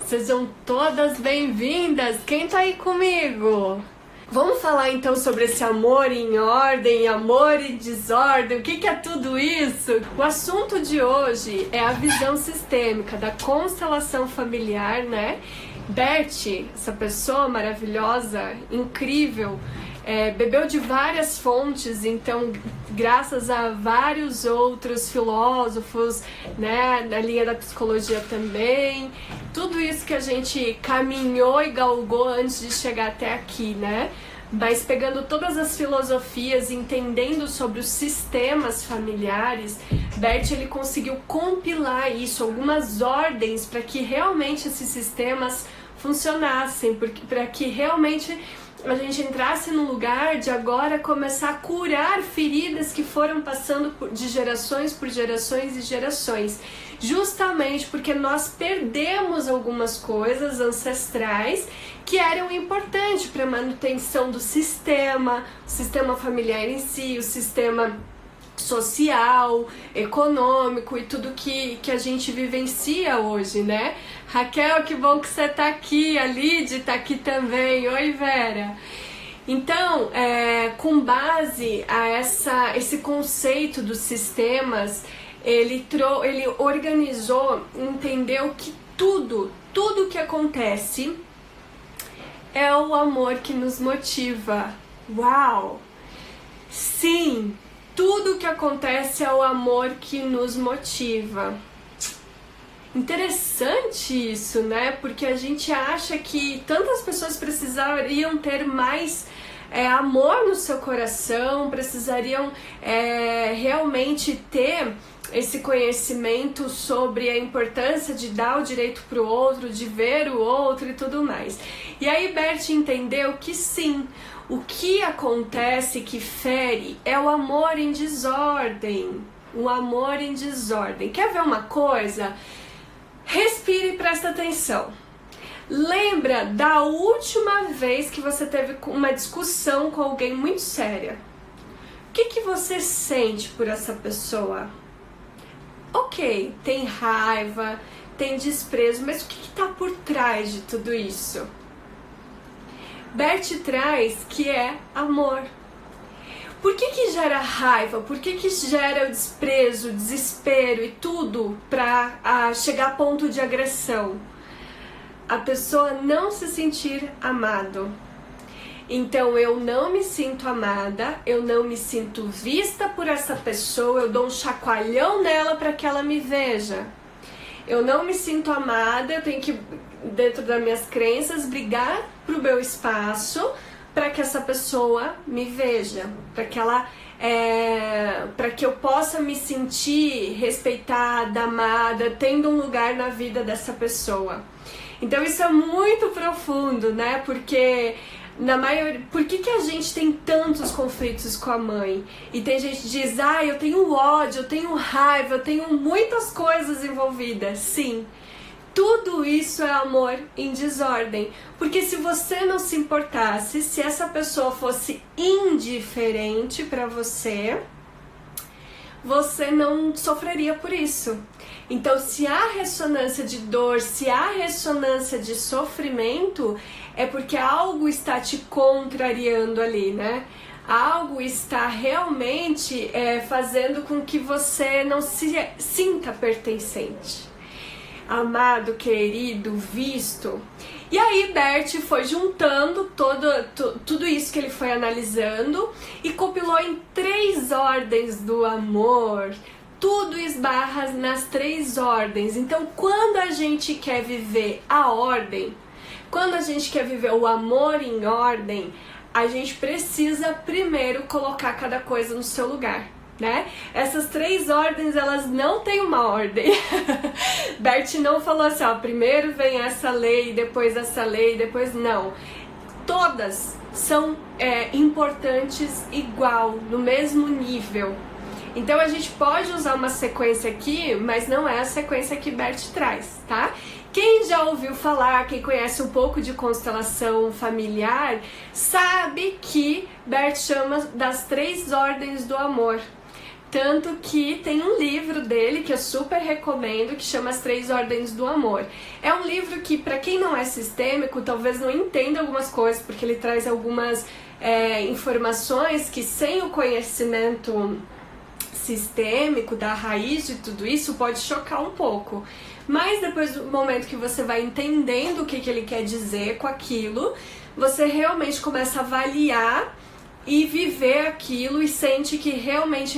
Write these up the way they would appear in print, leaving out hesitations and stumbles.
Sejam todas bem-vindas! Quem tá aí comigo? Vamos falar então sobre esse amor em ordem, amor e desordem, o que é tudo isso? O assunto de hoje é a visão sistêmica da constelação familiar, né? Bert, essa pessoa maravilhosa, incrível, bebeu de várias fontes, então graças a vários outros filósofos, né, na linha da psicologia também, tudo isso que a gente caminhou e galgou antes de chegar até aqui, né? Mas pegando todas as filosofias, entendendo sobre os sistemas familiares, Bert ele conseguiu compilar isso, algumas ordens para que realmente esses sistemas funcionassem, para que realmente a gente entrasse no lugar de agora começar a curar feridas que foram passando de gerações por gerações e gerações. Justamente porque nós perdemos algumas coisas ancestrais que eram importantes para a manutenção do sistema, o sistema familiar em si, o sistema social, econômico e tudo que a gente vivencia hoje, né? Raquel, que bom que você tá aqui, a Lid tá aqui também, oi Vera! Então, com base a esse conceito dos sistemas, ele organizou, entendeu que tudo que acontece é o amor que nos motiva. Uau! Sim! Tudo que acontece é o amor que nos motiva. Interessante isso, né? Porque a gente acha que tantas pessoas precisariam ter mais amor no seu coração, precisariam realmente ter esse conhecimento sobre a importância de dar o direito para o outro, de ver o outro e tudo mais. E aí Bert entendeu que sim, o que acontece que fere é o amor em desordem. O amor em desordem. Quer ver uma coisa? Respire e presta atenção. Lembra da última vez que você teve uma discussão com alguém muito séria? O que você sente por essa pessoa? Ok, tem raiva, tem desprezo, mas o que está por trás de tudo isso? Bert traz que é amor. Por que gera raiva? Por que gera o desprezo, o desespero e tudo para chegar a ponto de agressão? A pessoa não se sentir amado. Então eu não me sinto amada, eu não me sinto vista por essa pessoa, eu dou um chacoalhão nela para que ela me veja. Eu não me sinto amada, eu tenho que, dentro das minhas crenças, brigar pro meu espaço para que essa pessoa me veja, para que eu possa me sentir respeitada, amada, tendo um lugar na vida dessa pessoa. Então isso é muito profundo, né? Porque por que a gente tem tantos conflitos com a mãe? E tem gente que diz, eu tenho ódio, eu tenho raiva, eu tenho muitas coisas envolvidas. Sim, tudo isso é amor em desordem. Porque se você não se importasse, se essa pessoa fosse indiferente para você, você não sofreria por isso. Então, se há ressonância de dor, se há ressonância de sofrimento, é porque algo está te contrariando ali, né? Algo está realmente fazendo com que você não se sinta pertencente. Amado, querido, visto. E aí Bert foi juntando tudo isso que ele foi analisando e compilou em 3 ordens do amor. Tudo esbarra nas 3 ordens. Então, quando a gente quer viver a ordem, quando a gente quer viver o amor em ordem, a gente precisa primeiro colocar cada coisa no seu lugar, né? Essas 3 ordens, elas não têm uma ordem. Bert não falou assim, primeiro vem essa lei, depois essa lei, depois não. Todas são importantes igual, no mesmo nível. Então a gente pode usar uma sequência aqui, mas não é a sequência que Bert traz, tá? Quem já ouviu falar, quem conhece um pouco de constelação familiar, sabe que Bert chama das 3 ordens do amor. Tanto que tem um livro dele que eu super recomendo, que chama As Três Ordens do Amor. É um livro que, para quem não é sistêmico, talvez não entenda algumas coisas, porque ele traz algumas informações que, sem o conhecimento sistêmico, da raiz de tudo isso, pode chocar um pouco. Mas depois do momento que você vai entendendo o que ele quer dizer com aquilo, você realmente começa a avaliar e viver aquilo e sente que realmente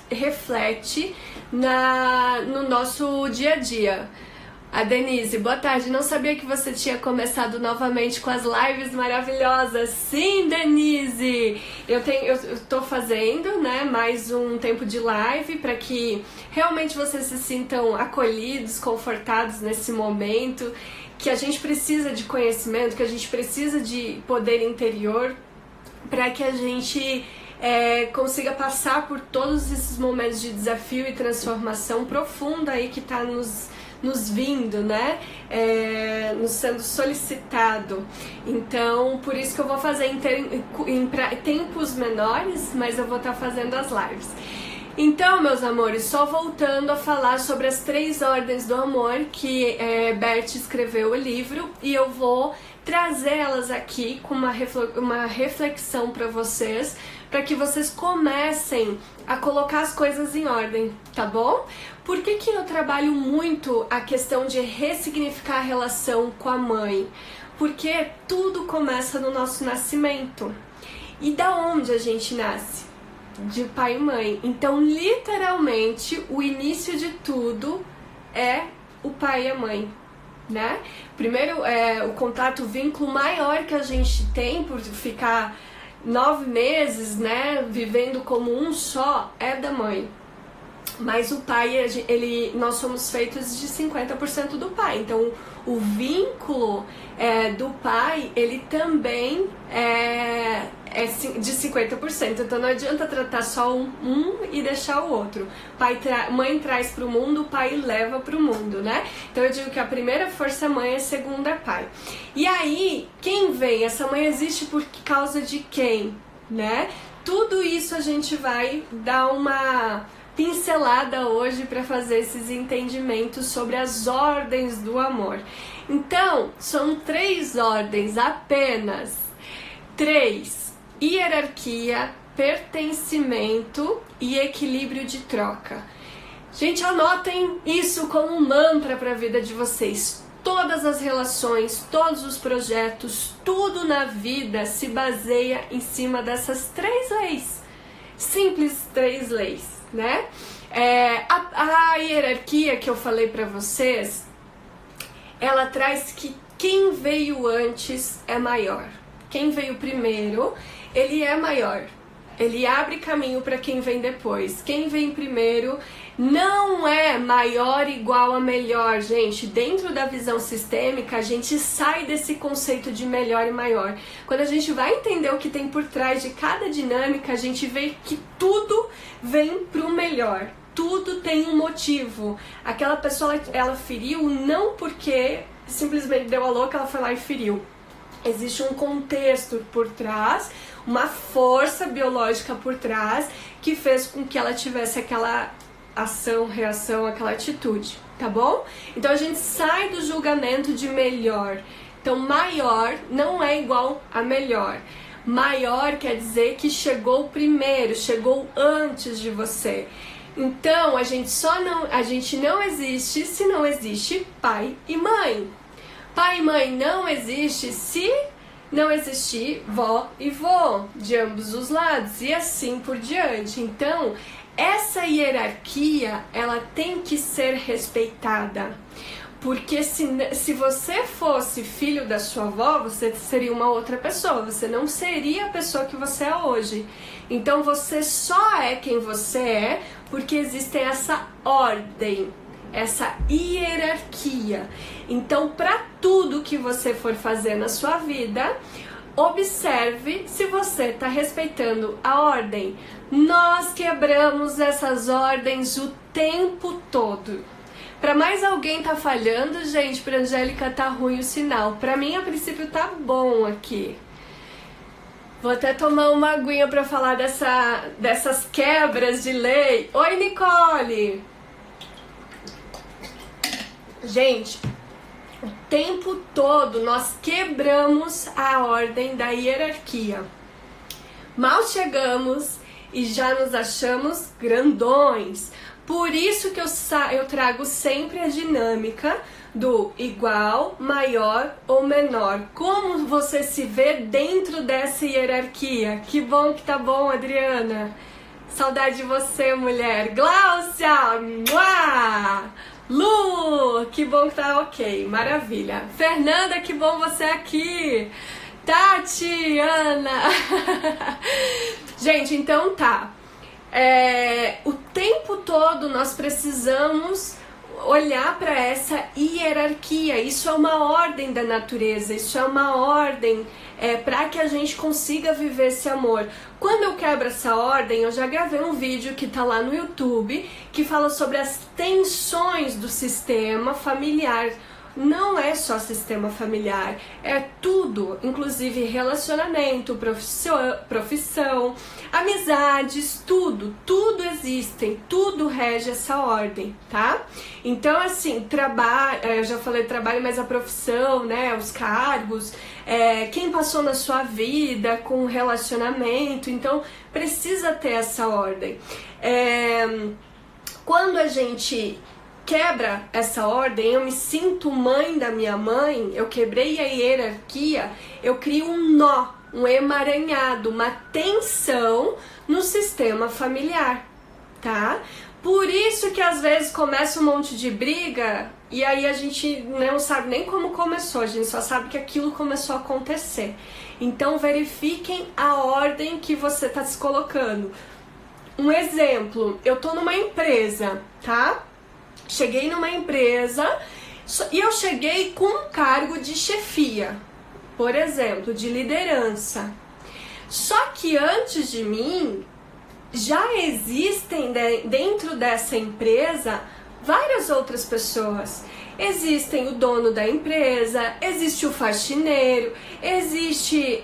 reflete no nosso dia a dia. A Denise, boa tarde, não sabia que você tinha começado novamente com as lives maravilhosas. Sim, Denise! Eu tô fazendo, né, mais um tempo de live para que realmente vocês se sintam acolhidos, confortados nesse momento, que a gente precisa de conhecimento, que a gente precisa de poder interior para que a gente consiga passar por todos esses momentos de desafio e transformação profunda aí que está nos vindo, né? Nos sendo solicitado. Então, por isso que eu vou fazer em tempos menores, mas eu vou estar fazendo as lives. Então, meus amores, só voltando a falar sobre as 3 ordens do amor que Bert escreveu o livro, e eu vou trazer elas aqui com uma reflexão para vocês, para que vocês comecem a colocar as coisas em ordem, tá bom? Por que eu trabalho muito a questão de ressignificar a relação com a mãe? Porque tudo começa no nosso nascimento. E da onde a gente nasce? De pai e mãe. Então, literalmente, o início de tudo é o pai e a mãe, né? Primeiro, o contato, o vínculo maior que a gente tem por ficar 9 meses, né, vivendo como um só, é da mãe. Mas o pai, nós somos feitos de 50% do pai. Então, o vínculo do pai, ele também é de 50%. Então, não adianta tratar só um e deixar o outro. Mãe traz para o mundo, o pai leva para o mundo, né? Então, eu digo que a primeira força é mãe, a segunda é pai. E aí, quem vem? Essa mãe existe por causa de quem, né? Tudo isso a gente vai dar uma pincelada hoje para fazer esses entendimentos sobre as ordens do amor. Então, são 3 ordens apenas. 3: hierarquia, pertencimento e equilíbrio de troca. Gente, anotem isso como um mantra para a vida de vocês. Todas as relações, todos os projetos, tudo na vida se baseia em cima dessas 3 leis. Simples 3 leis, né? A hierarquia que eu falei pra vocês, ela traz que quem veio antes é maior. Quem veio primeiro, ele é maior. Ele abre caminho para quem vem depois. Quem vem primeiro não é maior igual a melhor, gente. Dentro da visão sistêmica, a gente sai desse conceito de melhor e maior. Quando a gente vai entender o que tem por trás de cada dinâmica, a gente vê que tudo vem pro melhor. Tudo tem um motivo. Aquela pessoa, ela feriu não porque simplesmente deu a louca, ela foi lá e feriu. Existe um contexto por trás, uma força biológica por trás que fez com que ela tivesse aquela ação, reação, aquela atitude, tá bom? Então a gente sai do julgamento de melhor. Então maior não é igual a melhor. Maior quer dizer que chegou primeiro, chegou antes de você. Então a gente não existe se não existe pai e mãe. Pai e mãe não existe se não existir vó e vô, de ambos os lados, e assim por diante. Então, essa hierarquia, ela tem que ser respeitada. Porque se você fosse filho da sua avó, você seria uma outra pessoa, você não seria a pessoa que você é hoje. Então, você só é quem você é porque existe essa ordem, essa hierarquia. Então, para tudo que você for fazer na sua vida, observe se você está respeitando a ordem. Nós quebramos essas ordens o tempo todo. Para mais alguém tá falhando, gente, para Angélica tá ruim o sinal. Para mim, a princípio, tá bom aqui. Vou até tomar uma aguinha para falar dessas quebras de lei. Oi, Nicole! Gente, o tempo todo nós quebramos a ordem da hierarquia. Mal chegamos e já nos achamos grandões. Por isso que eu trago sempre a dinâmica do igual, maior ou menor. Como você se vê dentro dessa hierarquia? Que bom que tá bom, Adriana. Saudade de você, mulher. Gláucia! Mua! Lu! Que bom que tá ok. Maravilha. Fernanda, que bom você aqui. Tatiana! Gente, então tá. O tempo todo nós precisamos olhar para essa hierarquia. Isso é uma ordem da natureza, isso é uma ordem para que a gente consiga viver esse amor. Quando eu quebro essa ordem, eu já gravei um vídeo que tá lá no YouTube que fala sobre as tensões do sistema familiar. Não é só sistema familiar, é tudo, inclusive relacionamento, profissão, amizades, tudo existem, tudo rege essa ordem, tá? Então, assim, trabalho, eu já falei trabalho, mas a profissão, né, os cargos, quem passou na sua vida com relacionamento, então precisa ter essa ordem. Quando a gente quebra essa ordem, eu me sinto mãe da minha mãe, eu quebrei a hierarquia, eu crio um nó, um emaranhado, uma tensão no sistema familiar, tá? Por isso que às vezes começa um monte de briga e aí a gente não sabe nem como começou, a gente só sabe que aquilo começou a acontecer. Então verifiquem a ordem que você está se colocando. Um exemplo, eu tô numa empresa, tá? Cheguei numa empresa e eu cheguei com um cargo de chefia, por exemplo, de liderança. Só que antes de mim, já existem dentro dessa empresa várias outras pessoas. Existem o dono da empresa, existe o faxineiro, existe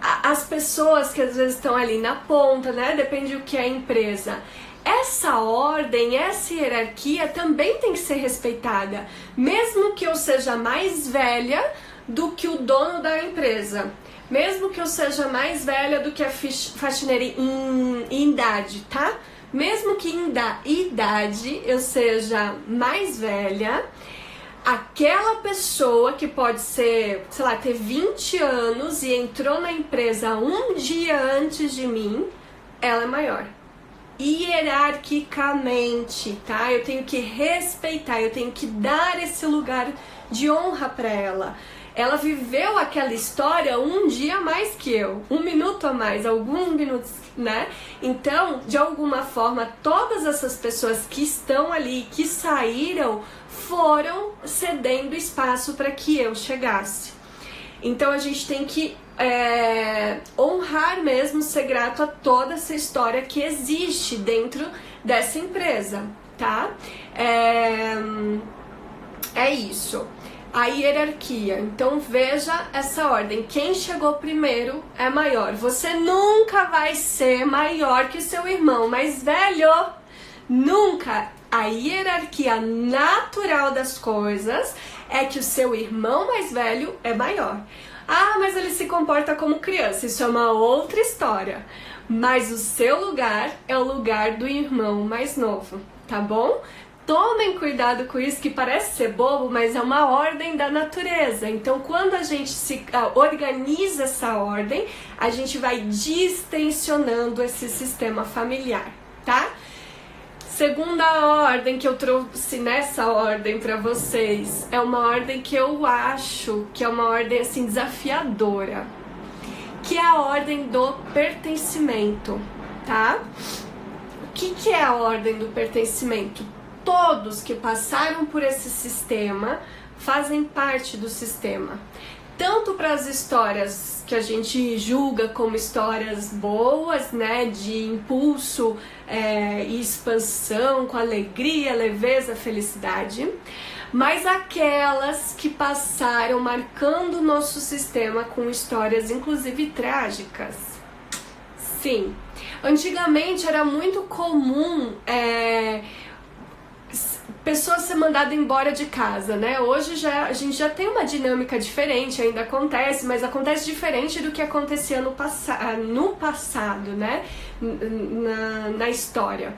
as pessoas que às vezes estão ali na ponta, né? Depende do que é a empresa. Essa ordem, essa hierarquia também tem que ser respeitada, mesmo que eu seja mais velha do que o dono da empresa, mesmo que eu seja mais velha do que a faxineira em idade, tá? Mesmo que em idade eu seja mais velha, aquela pessoa que pode ser, sei lá, ter 20 anos e entrou na empresa um dia antes de mim, ela é maior. Hierarquicamente, tá? Eu tenho que respeitar, eu tenho que dar esse lugar de honra para ela. Ela viveu aquela história um dia a mais que eu, um minuto a mais, alguns minutos, né? Então, de alguma forma, todas essas pessoas que estão ali, que saíram, foram cedendo espaço para que eu chegasse. Então, a gente tem que honrar mesmo, ser grato a toda essa história que existe dentro dessa empresa, tá? É isso. A hierarquia. Então veja essa ordem. Quem chegou primeiro é maior. Você nunca vai ser maior que seu irmão mais velho. Nunca. A hierarquia natural das coisas é que o seu irmão mais velho é maior. Ah, mas ele se comporta como criança. Isso é uma outra história. Mas o seu lugar é o lugar do irmão mais novo, tá bom? Tomem cuidado com isso, que parece ser bobo, mas é uma ordem da natureza. Então, quando a gente se organiza essa ordem, a gente vai distensionando esse sistema familiar, tá? Segunda ordem que eu trouxe nessa ordem para vocês é uma ordem que eu acho que é uma ordem assim desafiadora, que é a ordem do pertencimento, tá? O que é a ordem do pertencimento? Todos que passaram por esse sistema fazem parte do sistema. Tanto para as histórias que a gente julga como histórias boas, né, de impulso e expansão, com alegria, leveza, felicidade, mas aquelas que passaram marcando o nosso sistema com histórias inclusive trágicas. Sim, antigamente era muito comum pessoa ser mandada embora de casa, né? Hoje a gente já tem uma dinâmica diferente, ainda acontece, mas acontece diferente do que acontecia no passado, né? Na história.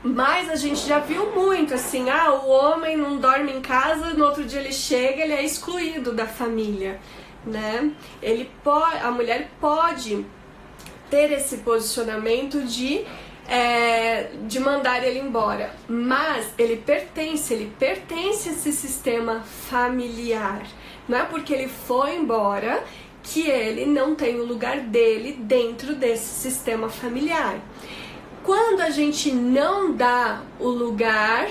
Mas a gente já viu muito assim, o homem não dorme em casa, no outro dia ele chega, ele é excluído da família, né? A mulher pode ter esse posicionamento de mandar ele embora, mas ele pertence a esse sistema familiar. Não é porque ele foi embora que ele não tem o lugar dele dentro desse sistema familiar. Quando a gente não dá o lugar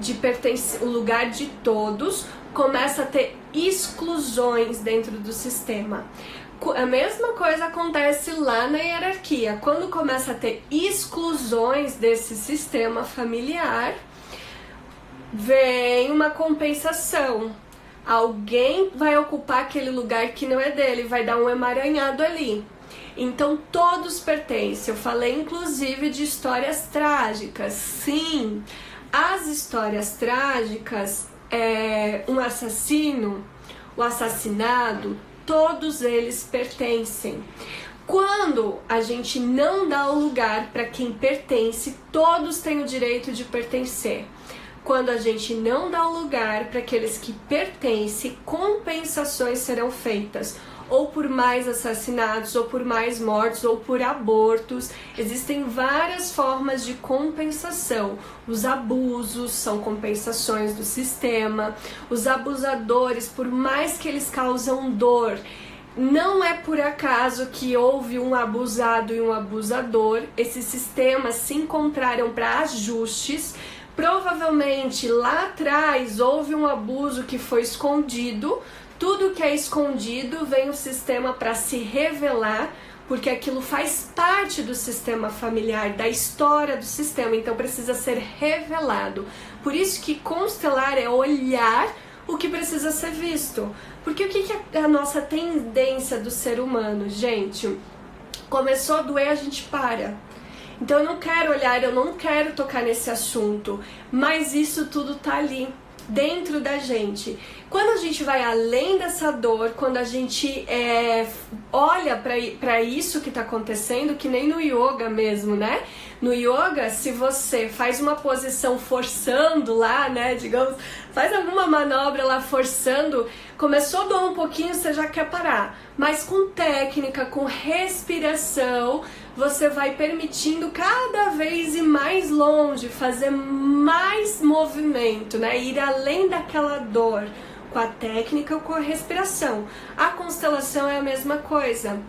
de pertencer, o lugar de todos, começa a ter exclusões dentro do sistema. A mesma coisa acontece lá na hierarquia. Quando começa a ter exclusões desse sistema familiar, vem uma compensação. Alguém vai ocupar aquele lugar que não é dele, vai dar um emaranhado ali. Então todos pertencem. Eu falei inclusive de histórias trágicas. Sim, as histórias trágicas, um assassino, o assassinado, todos eles pertencem. Quando a gente não dá o lugar para quem pertence, todos têm o direito de pertencer. Quando a gente não dá o lugar para aqueles que pertencem, compensações serão feitas, ou por mais assassinatos, ou por mais mortes, ou por abortos. Existem várias formas de compensação. Os abusos são compensações do sistema. Os abusadores, por mais que eles causam dor, não é por acaso que houve um abusado e um abusador. Esses sistemas se encontraram para ajustes. Provavelmente lá atrás houve um abuso que foi escondido. Tudo que é escondido vem o sistema para se revelar, porque aquilo faz parte do sistema familiar, da história do sistema, então precisa ser revelado. Por isso que constelar é olhar o que precisa ser visto. Porque o que é a nossa tendência do ser humano, gente? Começou a doer, a gente para. Então eu não quero olhar, eu não quero tocar nesse assunto, mas isso tudo tá ali, dentro da gente. Quando a gente vai além dessa dor, quando a gente olha para isso que está acontecendo, que nem no yoga mesmo, né? No yoga, se você faz uma posição forçando lá, né, digamos, faz alguma manobra lá forçando, começou a doer um pouquinho, você já quer parar. Mas com técnica, com respiração, você vai permitindo cada vez ir mais longe, fazer mais movimento, né? Ir além daquela dor, com a técnica ou com a respiração. A constelação é a mesma coisa.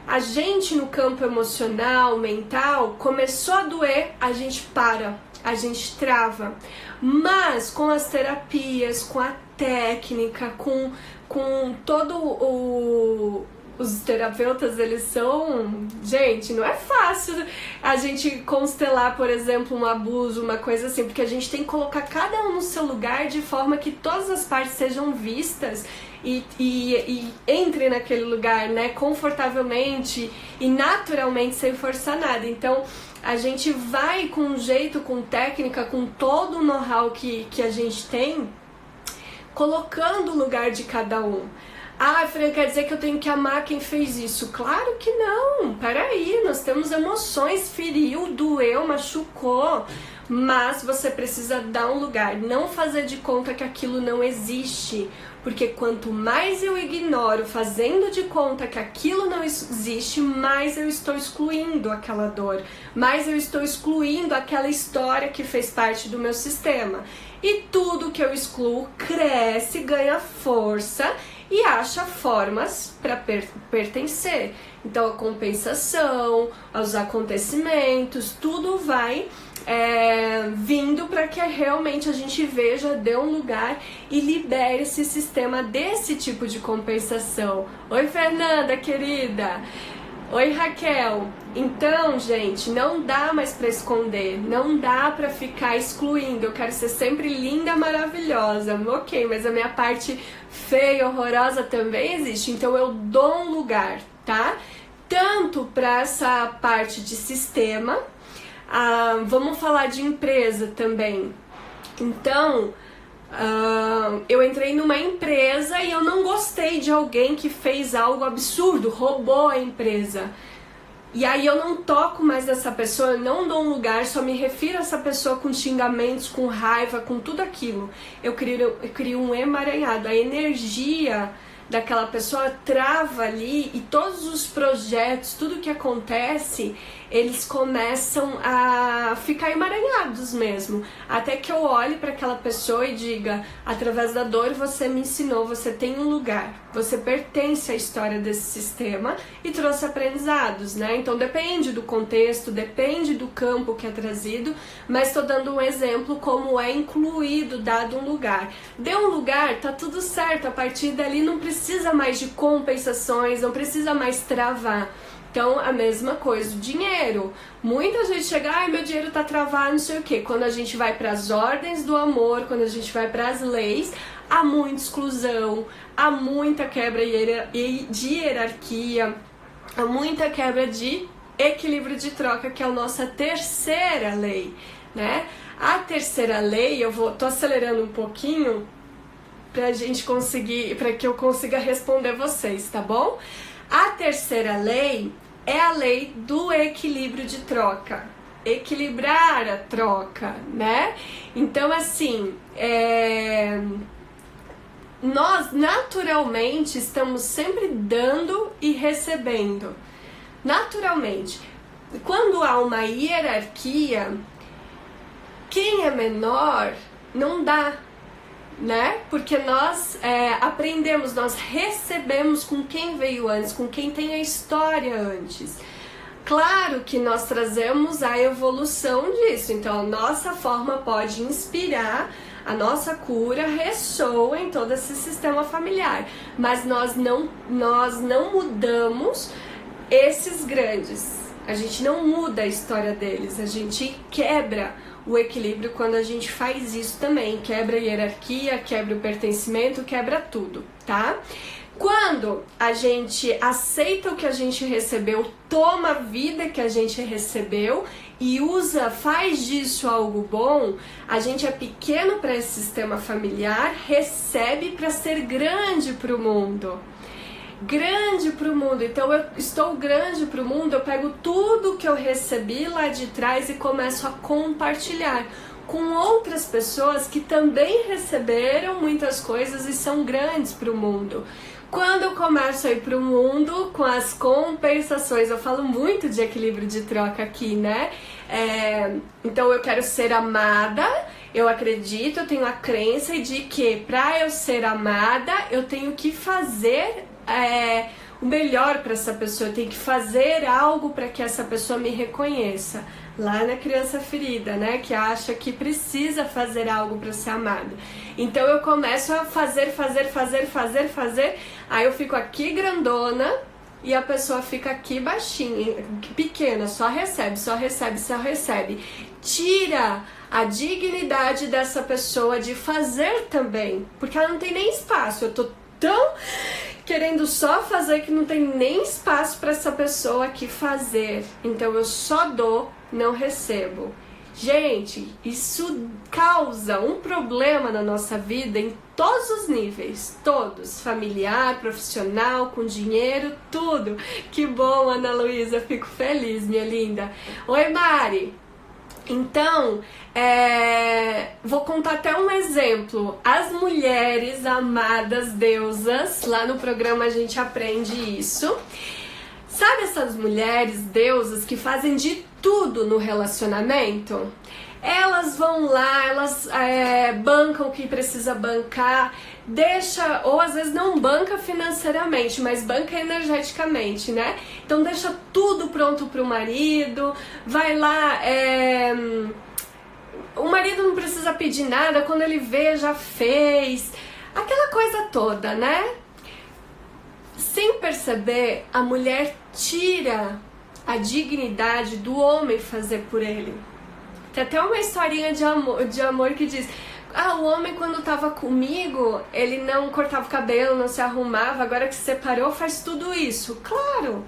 A gente no campo emocional, mental, começou a doer, a gente para, a gente trava. Mas com as terapias, com a técnica, com todo os terapeutas, eles são... Gente, não é fácil a gente constelar, por exemplo, um abuso, uma coisa assim, porque a gente tem que colocar cada um no seu lugar de forma que todas as partes sejam vistas e entre naquele lugar, né, confortavelmente e naturalmente, sem forçar nada. Então, a gente vai com jeito, com técnica, com todo o know-how que a gente tem, colocando o lugar de cada um. Ah, Fran, quer dizer que eu tenho que amar quem fez isso? Claro que não, peraí, nós temos emoções, feriu, doeu, machucou, mas você precisa dar um lugar, não fazer de conta que aquilo não existe, porque quanto mais eu ignoro, fazendo de conta que aquilo não existe, mais eu estou excluindo aquela dor, mais eu estou excluindo aquela história que fez parte do meu sistema. E tudo que eu excluo cresce, ganha força e acha formas para pertencer. Então a compensação, os acontecimentos, tudo vai vindo para que realmente a gente veja, dê um lugar e libere esse sistema desse tipo de compensação. Oi, Fernanda, querida! Oi, Raquel. Então, gente, não dá mais pra esconder, não dá pra ficar excluindo. Eu quero ser sempre linda, maravilhosa. Ok, mas a minha parte feia, horrorosa também existe. Então eu dou um lugar, tá? Tanto pra essa parte de sistema, vamos falar de empresa também. Então, eu entrei numa empresa e eu não gostei de alguém que fez algo absurdo, roubou a empresa. E aí eu não toco mais nessa pessoa, eu não dou um lugar, só me refiro a essa pessoa com xingamentos, com raiva, com tudo aquilo. Eu crio um emaranhado, a energia daquela pessoa trava ali e todos os projetos, tudo que acontece, eles começam a ficar emaranhados mesmo. Até que eu olhe para aquela pessoa e diga, através da dor você me ensinou, você tem um lugar, você pertence à história desse sistema e trouxe aprendizados, né? Então depende do contexto, depende do campo que é trazido, mas estou dando um exemplo como é incluído, dado um lugar. Deu um lugar, tá tudo certo, a partir dali não precisa mais de compensações, não precisa mais travar. Então, a mesma coisa, o dinheiro. Muita gente chega, ai, meu dinheiro tá travado, não sei o quê. Quando a gente vai para as ordens do amor, quando a gente vai para as leis, há muita exclusão, há muita quebra de hierarquia, há muita quebra de equilíbrio de troca, que é a nossa terceira lei, né? A terceira lei, tô acelerando um pouquinho pra gente conseguir, pra que eu consiga responder vocês, tá bom? A terceira lei é a lei do equilíbrio de troca, equilibrar a troca, né? Então, assim, nós naturalmente estamos sempre dando e recebendo, naturalmente. Quando há uma hierarquia, quem é menor não dá, né? Porque nós aprendemos, nós recebemos com quem veio antes, com quem tem a história antes. Claro que nós trazemos a evolução disso, então a nossa forma pode inspirar, a nossa cura ressoa em todo esse sistema familiar, mas nós não mudamos esses grandes, a gente não muda a história deles, a gente quebra o equilíbrio quando a gente faz isso também, quebra a hierarquia, quebra o pertencimento, quebra tudo, tá? Quando a gente aceita o que a gente recebeu, toma a vida que a gente recebeu e faz disso algo bom, a gente é pequeno para esse sistema familiar, recebe para ser grande para o mundo. Grande para o mundo, então eu estou grande para o mundo, eu pego tudo que eu recebi lá de trás e começo a compartilhar com outras pessoas que também receberam muitas coisas e são grandes para o mundo. Quando eu começo a ir para o mundo com as compensações, eu falo muito de equilíbrio de troca aqui, né? Então eu quero ser amada, eu acredito, eu tenho a crença de que para eu ser amada, eu tenho que fazer o melhor para essa pessoa, eu tenho que fazer algo para que essa pessoa me reconheça. Lá na criança ferida, né, que acha que precisa fazer algo para ser amada. Então eu começo a fazer, aí eu fico aqui grandona e a pessoa fica aqui baixinha, pequena, só recebe. Tira a dignidade dessa pessoa de fazer também, porque ela não tem nem espaço. Eu tô tão querendo só fazer que não tem nem espaço para essa pessoa aqui fazer. Então eu só dou, não recebo. Gente, isso causa um problema na nossa vida em todos os níveis, todos, familiar, profissional, com dinheiro, tudo. Que bom, Ana Luísa, fico feliz, minha linda. Oi, Mari. Então, vou contar até um exemplo. As mulheres amadas deusas, lá no programa a gente aprende isso. Sabe essas mulheres deusas que fazem de tudo no relacionamento? Elas vão lá, elas bancam o que precisa bancar, deixa, ou às vezes não banca financeiramente, mas banca energeticamente, né? Então deixa tudo pronto pro marido, vai lá, o marido não precisa pedir nada, quando ele vê já fez, aquela coisa toda, né? Sem perceber, a mulher tira a dignidade do homem fazer por ele. Tem até uma historinha de amor que diz: o homem quando tava comigo, ele não cortava o cabelo, não se arrumava, agora que se separou faz tudo isso. Claro,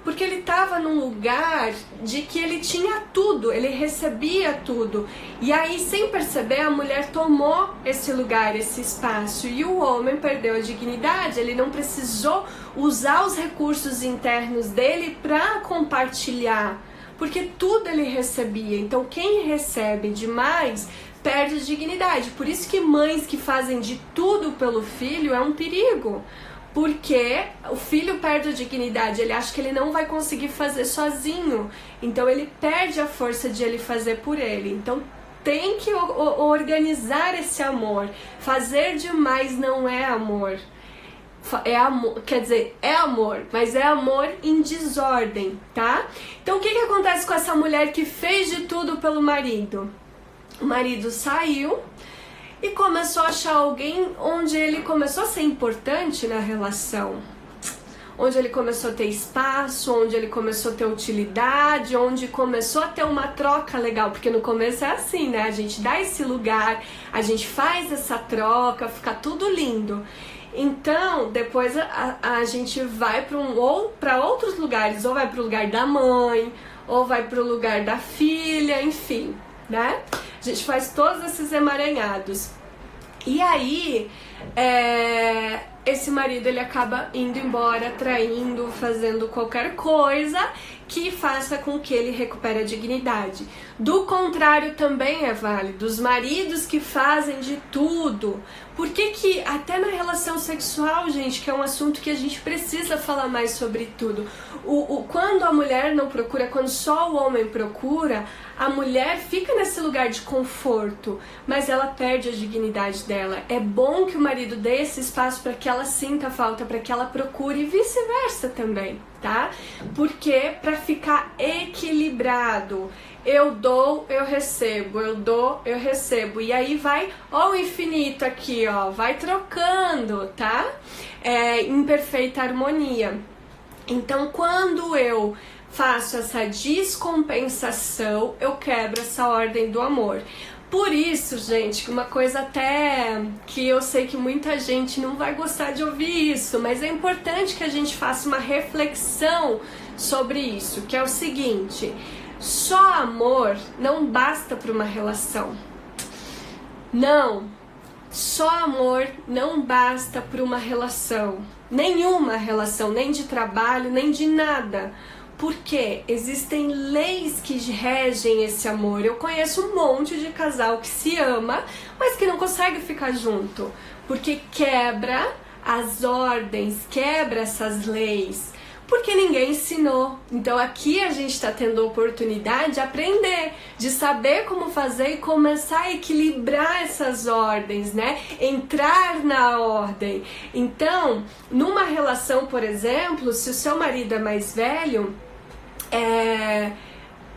porque ele tava num lugar de que ele tinha tudo, ele recebia tudo. E aí, sem perceber, a mulher tomou esse lugar, esse espaço, e o homem perdeu a dignidade. Ele não precisou usar os recursos internos dele para compartilhar, porque tudo ele recebia. Então quem recebe demais perde a dignidade. Por isso que mães que fazem de tudo pelo filho é um perigo, porque o filho perde a dignidade, ele acha que ele não vai conseguir fazer sozinho, então ele perde a força de ele fazer por ele. Então tem que organizar esse amor. Fazer demais não é amor. É amor, quer dizer, é amor, mas é amor em desordem, tá? Então o que acontece com essa mulher que fez de tudo pelo marido? O marido saiu e começou a achar alguém onde ele começou a ser importante na relação, onde ele começou a ter espaço, onde ele começou a ter utilidade, onde começou a ter uma troca legal, porque no começo é assim, né? A gente dá esse lugar, a gente faz essa troca, fica tudo lindo. Então, depois a gente vai para outros lugares, ou vai para o lugar da mãe, ou vai para o lugar da filha, enfim, né? A gente faz todos esses emaranhados. E aí, esse marido ele acaba indo embora, traindo, fazendo qualquer coisa que faça com que ele recupere a dignidade. Do contrário também é válido, os maridos que fazem de tudo. Por que até na relação sexual, gente, que é um assunto que a gente precisa falar mais sobre tudo, quando a mulher não procura, quando só o homem procura, a mulher fica nesse lugar de conforto, mas ela perde a dignidade dela. É bom que o marido dê esse espaço para que ela sinta falta, para que ela procure, e vice-versa também, tá? Porque para ficar equilibrado, eu dou, eu recebo, eu dou, eu recebo, e aí vai, ó, o infinito aqui, ó, vai trocando, tá? Em perfeita harmonia. Então, quando eu faço essa descompensação, eu quebro essa ordem do amor. Por isso, gente, uma coisa até que eu sei que muita gente não vai gostar de ouvir isso, mas é importante que a gente faça uma reflexão sobre isso, que é o seguinte: só amor não basta para uma relação. Não, só amor não basta para uma relação. Nenhuma relação, nem de trabalho, nem de nada. Porque existem leis que regem esse amor. Eu conheço um monte de casal que se ama, mas que não consegue ficar junto, porque quebra as ordens, quebra essas leis, porque ninguém ensinou. Então aqui a gente está tendo a oportunidade de aprender, de saber como fazer e começar a equilibrar essas ordens, né? Entrar na ordem. Então, numa relação, por exemplo, se o seu marido é mais velho,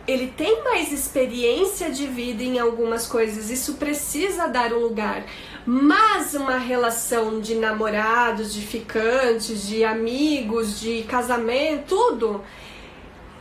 ele tem mais experiência de vida em algumas coisas, isso precisa dar um lugar. Mas uma relação de namorados, de ficantes, de amigos, de casamento, tudo,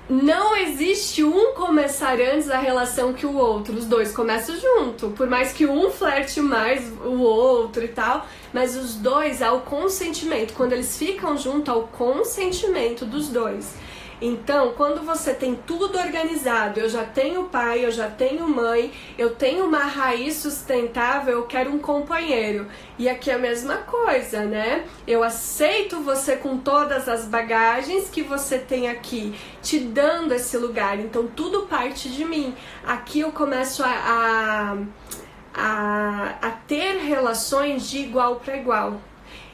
não existe um começar antes da relação que o outro. Os dois começam junto, por mais que um flerte mais o outro e tal, mas os dois, há o consentimento. Quando eles ficam juntos, há o consentimento dos dois. Então, quando você tem tudo organizado, eu já tenho pai, eu já tenho mãe, eu tenho uma raiz sustentável, eu quero um companheiro. E aqui é a mesma coisa, né? Eu aceito você com todas as bagagens que você tem aqui, te dando esse lugar. Então, tudo parte de mim. Aqui eu começo a ter relações de igual para igual.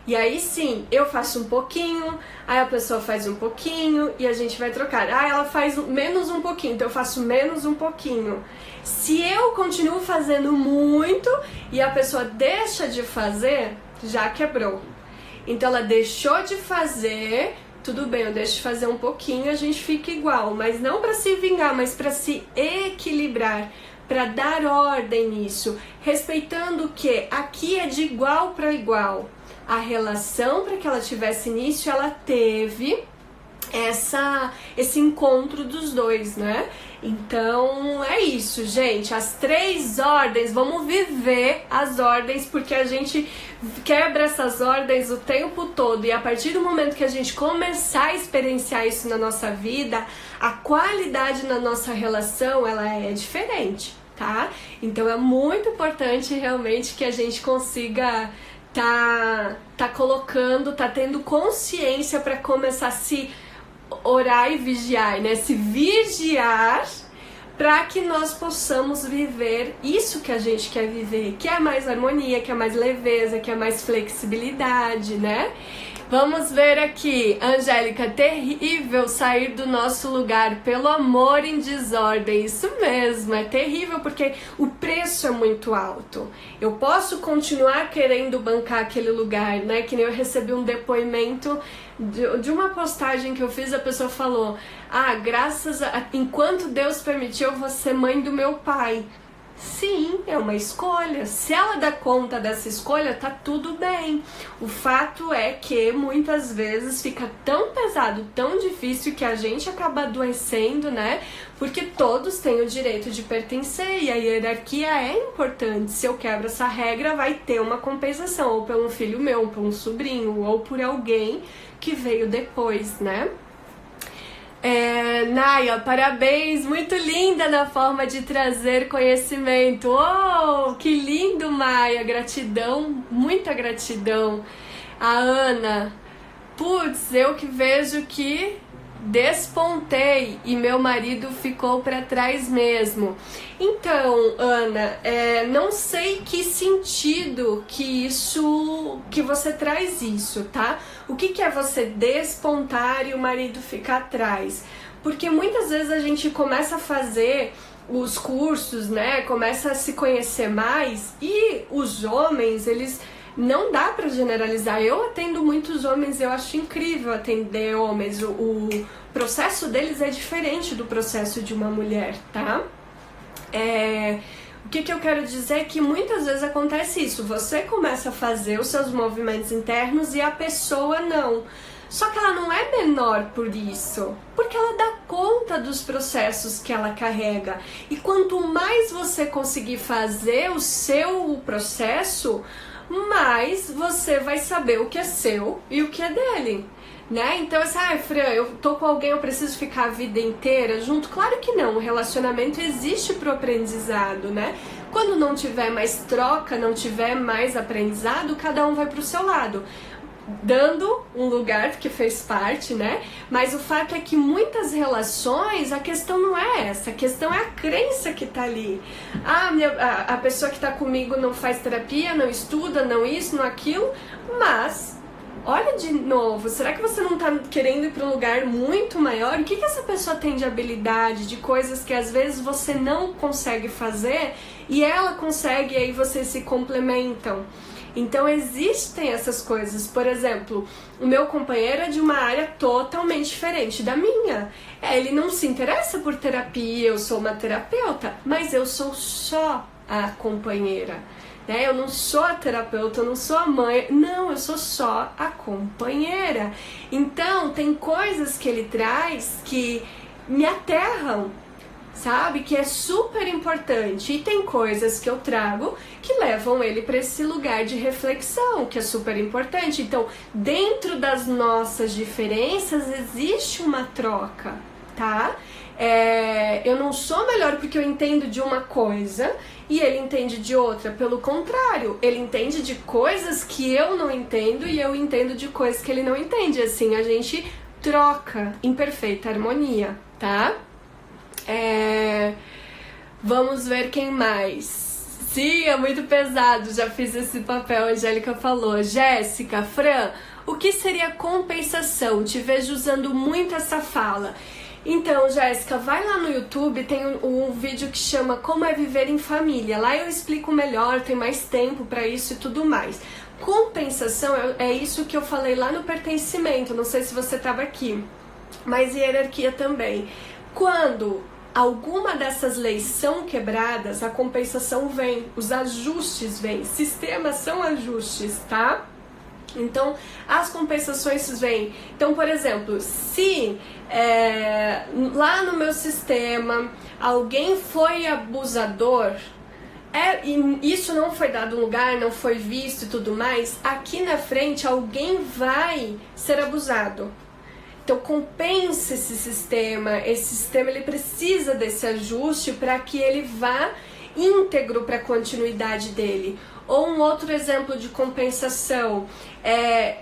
E aí sim, eu faço um pouquinho, aí a pessoa faz um pouquinho e a gente vai trocar. Ah, ela faz menos um pouquinho, então eu faço menos um pouquinho. Se eu continuo fazendo muito e a pessoa deixa de fazer, já quebrou. Então ela deixou de fazer, tudo bem, eu deixo de fazer um pouquinho, a gente fica igual. Mas não para se vingar, mas para se equilibrar, para dar ordem nisso. Respeitando que aqui é de igual para igual. a relação, para que ela tivesse início, ela teve esse encontro dos dois, né? Então é isso, gente. As 3 ordens, vamos viver as ordens, porque a gente quebra essas ordens o tempo todo, e a partir do momento que a gente começar a experienciar isso na nossa vida, a qualidade na nossa relação, ela é diferente, tá? Então é muito importante realmente que a gente consiga tá colocando, tá tendo consciência para começar a se orar e vigiar, né? Se vigiar para que nós possamos viver isso que a gente quer viver, que é mais harmonia, que é mais leveza, que é mais flexibilidade, né? Vamos ver aqui, Angélica, terrível sair do nosso lugar pelo amor em desordem. Isso mesmo, é terrível porque o preço é muito alto. Eu posso continuar querendo bancar aquele lugar, né? Que nem eu recebi um depoimento de uma postagem que eu fiz, a pessoa falou: enquanto Deus permitiu, eu vou ser mãe do meu pai. Sim, é uma escolha. Se ela dá conta dessa escolha, tá tudo bem. O fato é que muitas vezes fica tão pesado, tão difícil, que a gente acaba adoecendo, né? Porque todos têm o direito de pertencer e a hierarquia é importante. Se eu quebro essa regra, vai ter uma compensação, ou por um filho meu, ou por um sobrinho, ou por alguém que veio depois, né? Naya, parabéns, muito linda na forma de trazer conhecimento. Oh, que lindo, Maia, gratidão, muita gratidão. A Ana, putz, eu que vejo que despontei e meu marido ficou para trás mesmo. Então, Ana, não sei que sentido que você traz isso, tá? O que é você despontar e o marido ficar atrás? Porque muitas vezes a gente começa a fazer os cursos, né? Começa a se conhecer mais, e os homens, eles não dá pra generalizar. Eu atendo muitos homens, eu acho incrível atender homens. O processo deles é diferente do processo de uma mulher, tá? O que eu quero dizer é que muitas vezes acontece isso. Você começa a fazer os seus movimentos internos e a pessoa não. Só que ela não é menor por isso, porque ela dá conta dos processos que ela carrega. E quanto mais você conseguir fazer o seu processo, mais você vai saber o que é seu e o que é dele, né? Então, assim, Fran, eu tô com alguém, eu preciso ficar a vida inteira junto? Claro que não, o relacionamento existe pro aprendizado, né? Quando não tiver mais troca, não tiver mais aprendizado, cada um vai pro seu lado, dando um lugar que fez parte, né? Mas o fato é que muitas relações, a questão não é essa, a questão é a crença que tá ali. A pessoa que tá comigo não faz terapia, não estuda, não isso, não aquilo, mas olha de novo, será que você não tá querendo ir para um lugar muito maior? O que essa pessoa tem de habilidade, de coisas que às vezes você não consegue fazer e ela consegue, e aí vocês se complementam? Então existem essas coisas. Por exemplo, o meu companheiro é de uma área totalmente diferente da minha. Ele não se interessa por terapia, eu sou uma terapeuta, mas eu sou só a companheira, né? Eu não sou a terapeuta, eu não sou a mãe, não, eu sou só a companheira. Então tem coisas que ele traz que me aterram, sabe? Que é super importante. E tem coisas que eu trago que levam ele para esse lugar de reflexão, que é super importante. Então, dentro das nossas diferenças, existe uma troca, tá? Eu não sou melhor porque eu entendo de uma coisa e ele entende de outra. Pelo contrário, ele entende de coisas que eu não entendo e eu entendo de coisas que ele não entende. Assim, a gente troca em perfeita harmonia, tá? Vamos ver quem mais. Sim, é muito pesado, já fiz esse papel, a Angélica falou. Jéssica, Fran, o que seria compensação? Te vejo usando muito essa fala. Então, Jéssica, vai lá no YouTube, tem um vídeo que chama Como é Viver em Família. Lá eu explico melhor, tem mais tempo pra isso e tudo mais. Compensação é isso que eu falei lá no pertencimento, não sei se você estava aqui, mas hierarquia também. Quando alguma dessas leis são quebradas, a compensação vem, os ajustes vêm. Sistemas são ajustes, tá? Então, as compensações vêm. Então, por exemplo, se lá no meu sistema alguém foi abusador, e isso não foi dado um lugar, não foi visto e tudo mais, aqui na frente alguém vai ser abusado. Então compensa esse sistema ele precisa desse ajuste para que ele vá íntegro para a continuidade dele. Ou um outro exemplo de compensação,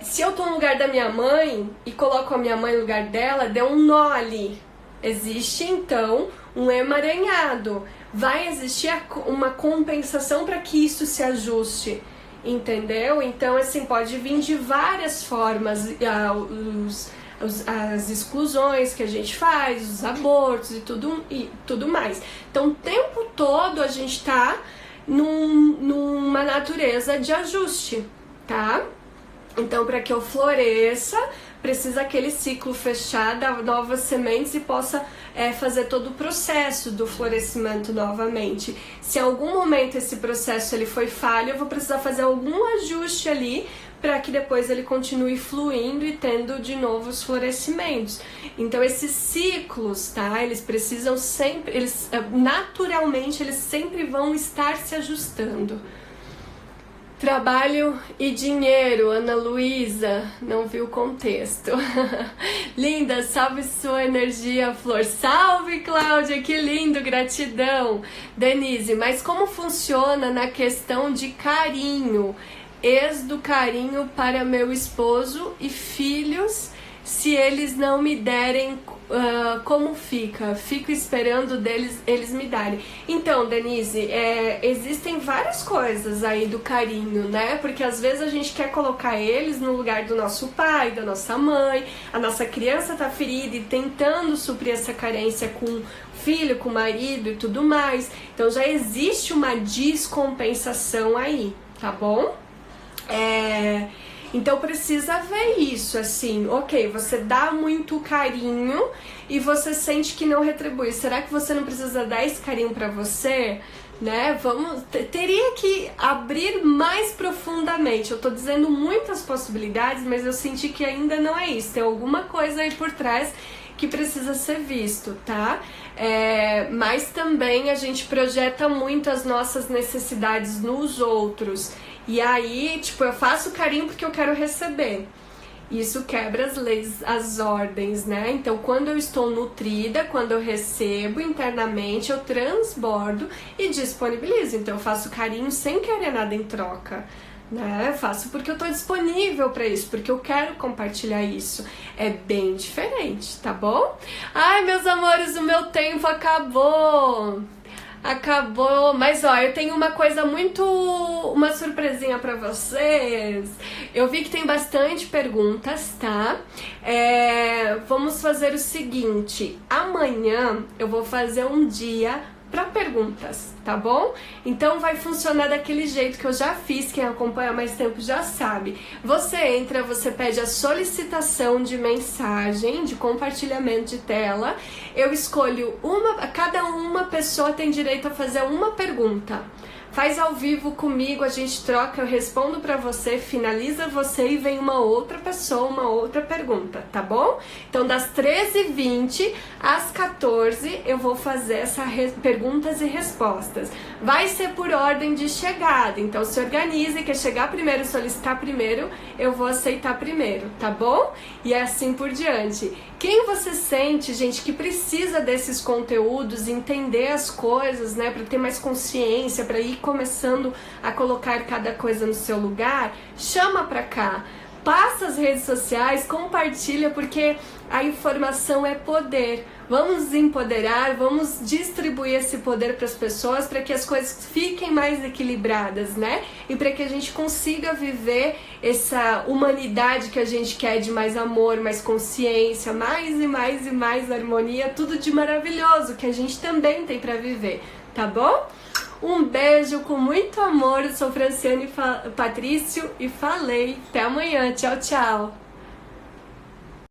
se eu estou no lugar da minha mãe e coloco a minha mãe no lugar dela, deu um nó ali. Existe então um emaranhado. Vai existir uma compensação para que isso se ajuste, entendeu? Então, assim, pode vir de várias formas, as exclusões que a gente faz, os abortos e tudo mais. Então, o tempo todo a gente está numa natureza de ajuste, tá? Então, para que eu floresça, precisa aquele ciclo fechar, dar novas sementes e possa fazer todo o processo do florescimento novamente. Se em algum momento esse processo ele foi falho, eu vou precisar fazer algum ajuste ali para que depois ele continue fluindo e tendo de novo os florescimentos. Então esses ciclos, tá? Eles precisam sempre, naturalmente eles sempre vão estar se ajustando. Trabalho e dinheiro, Ana Luísa, não vi o contexto. Linda, salve sua energia, Flor. Salve, Cláudia, que lindo, gratidão. Denise, mas como funciona na questão de carinho? Ex do carinho para meu esposo e filhos, se eles não me derem, como fica? Fico esperando eles me darem. Então, Denise, existem várias coisas aí do carinho, né? Porque às vezes a gente quer colocar eles no lugar do nosso pai, da nossa mãe, a nossa criança tá ferida e tentando suprir essa carência com filho, com marido e tudo mais. Então já existe uma descompensação aí, tá bom? Então precisa ver isso, assim, ok, você dá muito carinho e você sente que não retribui. Será que você não precisa dar esse carinho pra você? Né? Teria que abrir mais profundamente. Eu tô dizendo muitas possibilidades, mas eu senti que ainda não é isso. Tem alguma coisa aí por trás que precisa ser visto, tá? Mas também a gente projeta muito as nossas necessidades nos outros. E aí, tipo, eu faço carinho porque eu quero receber. Isso quebra as leis, as ordens, né? Então, quando eu estou nutrida, quando eu recebo internamente, eu transbordo e disponibilizo. Então, eu faço carinho sem querer nada em troca, né? Eu faço porque eu tô disponível para isso, porque eu quero compartilhar isso. É bem diferente, tá bom? Ai, meus amores, o meu tempo acabou. Acabou, mas ó, eu tenho uma surpresinha pra vocês. Eu vi que tem bastante perguntas, tá? Vamos fazer o seguinte, amanhã eu vou fazer um dia para perguntas, tá bom? Então vai funcionar daquele jeito que eu já fiz, quem acompanha há mais tempo já sabe. Você entra, você pede a solicitação de mensagem, de compartilhamento de tela. Eu escolho cada uma pessoa tem direito a fazer uma pergunta. Faz ao vivo comigo, a gente troca, eu respondo pra você, finaliza você e vem uma outra pessoa, uma outra pergunta, tá bom? Então das 13h20 às 14h eu vou fazer essas perguntas e respostas. Vai ser por ordem de chegada, então se organize, quer chegar primeiro, solicitar primeiro, eu vou aceitar primeiro, tá bom? E assim por diante. Quem você sente, gente, que precisa desses conteúdos, entender as coisas, né, para ter mais consciência, para ir começando a colocar cada coisa no seu lugar, chama pra cá. Passa as redes sociais, compartilha, porque a informação é poder. Vamos empoderar, vamos distribuir esse poder para as pessoas para que as coisas fiquem mais equilibradas, né? E para que a gente consiga viver essa humanidade que a gente quer, de mais amor, mais consciência, mais e mais e mais harmonia, tudo de maravilhoso que a gente também tem para viver, tá bom? Um beijo com muito amor, eu sou Franciane Patrício e falei. Até amanhã, tchau, tchau!